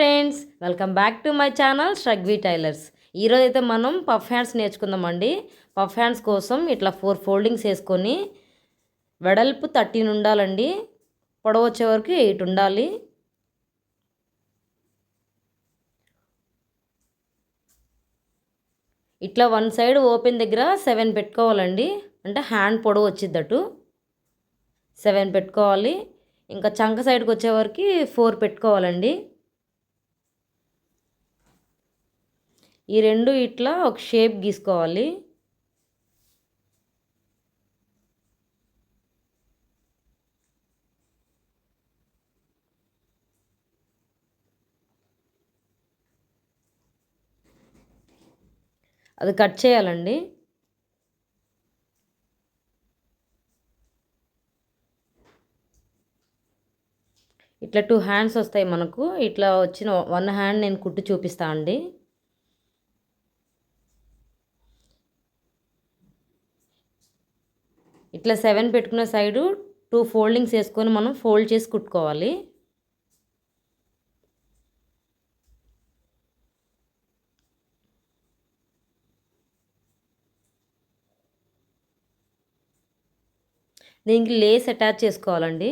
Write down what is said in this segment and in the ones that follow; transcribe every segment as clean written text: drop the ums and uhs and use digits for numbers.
Friends, welcome back to my channel Shragvi tailors. ఈరోజు అయితే మనం పఫ్ హ్యాండ్స్ నేర్చుకుందామండి. పఫ్ హ్యాండ్స్ కోసం ఇట్లా 4 ఫోల్డింగ్స్ వేసుకొని వెడల్పు 13 ఉండాలండి, పొడవు వచ్చే వరకు 8 ఉండాలి. ఇట్లా వన్ సైడ్ ఓపెన్ దగ్గర 7 పెట్టుకోవాలండి, అంటే హ్యాండ్ పొడవు వచ్చిద్దటు 7 పెట్టుకోవాలి. ఇంకా చంక సైడ్కి వచ్చేవరకు 4 పెట్టుకోవాలండి. ఈ రెండు ఇట్లా ఒక షేప్ గీసుకోవాలి. అది కట్ చేయాలండి. ఇట్లా 2 హ్యాండ్స్ వస్తాయి మనకు. ఇట్లా వచ్చిన 1 హ్యాండ్ నేను కుట్టి చూపిస్తా అండి. ఇట్లా 7 పెట్టుకున్న సైడు 2 ఫోల్డింగ్స్ వేసుకొని మనం ఫోల్డ్ చేసి కుట్టుకోవాలి. దీనికి లేస్ అటాచ్ చేసుకోవాలండి.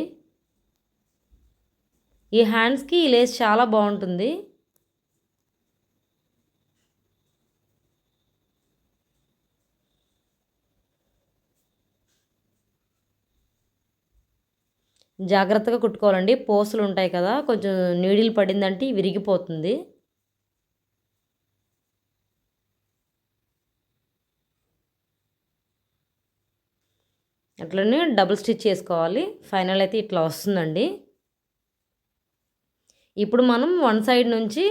ఈ హ్యాండ్స్కి ఈ లేస్ చాలా బాగుంటుంది. జాగ్రత్తగా కుట్టుకోవాలండి, పోసులు ఉంటాయి కదా, కొంచెం నీడిల్ పడిందంటే విరిగిపోతుంది. అట్లనే డబుల్ స్టిచ్ చేసుకోవాలి. ఫైనల్ అయితే ఇట్లా వస్తుందండి. ఇప్పుడు మనం వన్ సైడ్ నుంచి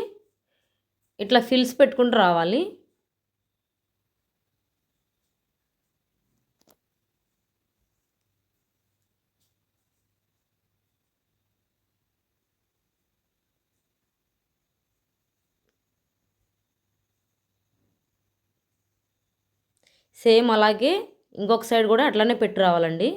ఇట్లా ఫిల్స్ పెట్టుకుంటూ రావాలి. సేమ్ అలాగే ఇంకొక సైడ్ కూడా అట్లనే పెట్టి రావాలండి.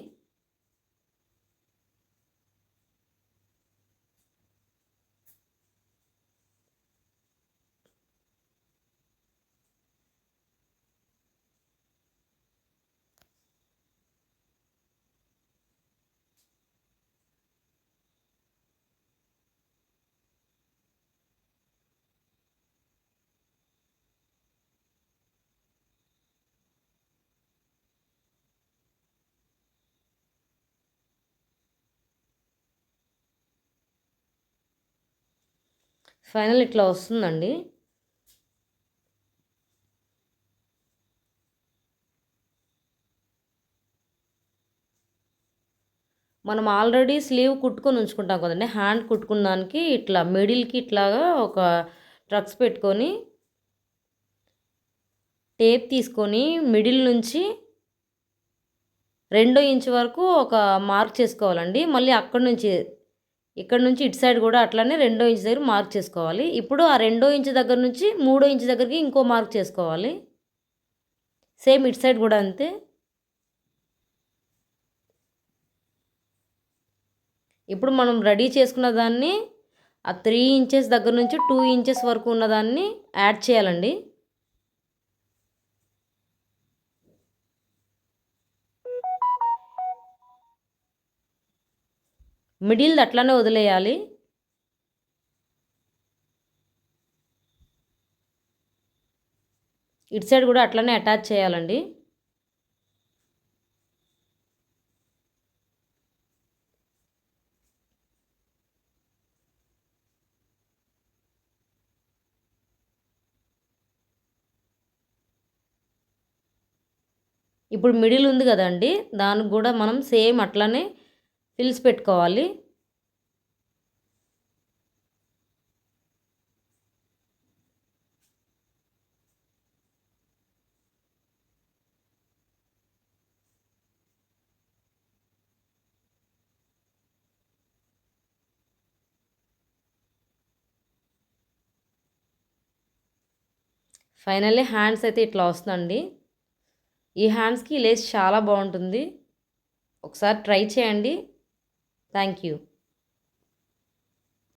ఫైనల్ ఇట్లా వస్తుందండి. మనం ఆల్రెడీ స్లీవ్ కుట్టుకొని ఉంచుకుంటాం కదండి. హ్యాండ్ కుట్టుకున్న దానికి ఇట్లా మిడిల్కి ఇట్లాగా ఒక ట్రక్స్ పెట్టుకొని టేప్ తీసుకొని మిడిల్ నుంచి 2 ఇంచ్ వరకు ఒక మార్క్ చేసుకోవాలండి. మళ్ళీ ఇక్కడ నుంచి ఇటు సైడ్ కూడా అట్లానే 2 ఇంచ్ దగ్గర మార్క్ చేసుకోవాలి. ఇప్పుడు ఆ 2 ఇంచ్ దగ్గర నుంచి 3 ఇంచ్ దగ్గరికి ఇంకో మార్క్ చేసుకోవాలి. సేమ్ ఇటు సైడ్ కూడా అంతే. ఇప్పుడు మనం రెడీ చేసుకున్న దాన్ని ఆ 3 ఇంచెస్ దగ్గర నుంచి 2 ఇంచెస్ వరకు ఉన్నదాన్ని యాడ్ చేయాలండి. మిడిల్ అట్లానే వదిలేయాలి. ఇటు సైడ్ కూడా అట్లనే అటాచ్ చేయాలండి. ఇప్పుడు మిడిల్ ఉంది కదండి, దానికి కూడా మనం సేమ్ అట్లనే ఫిల్స్ పెట్టుకోవాలి. ఫైనల్లీ హ్యాండ్స్ అయితే ఇట్లా వస్తుందండి. ఈ హ్యాండ్స్కి లేస్ చాలా బాగుంటుంది. ఒకసారి ట్రై చేయండి. Thank you.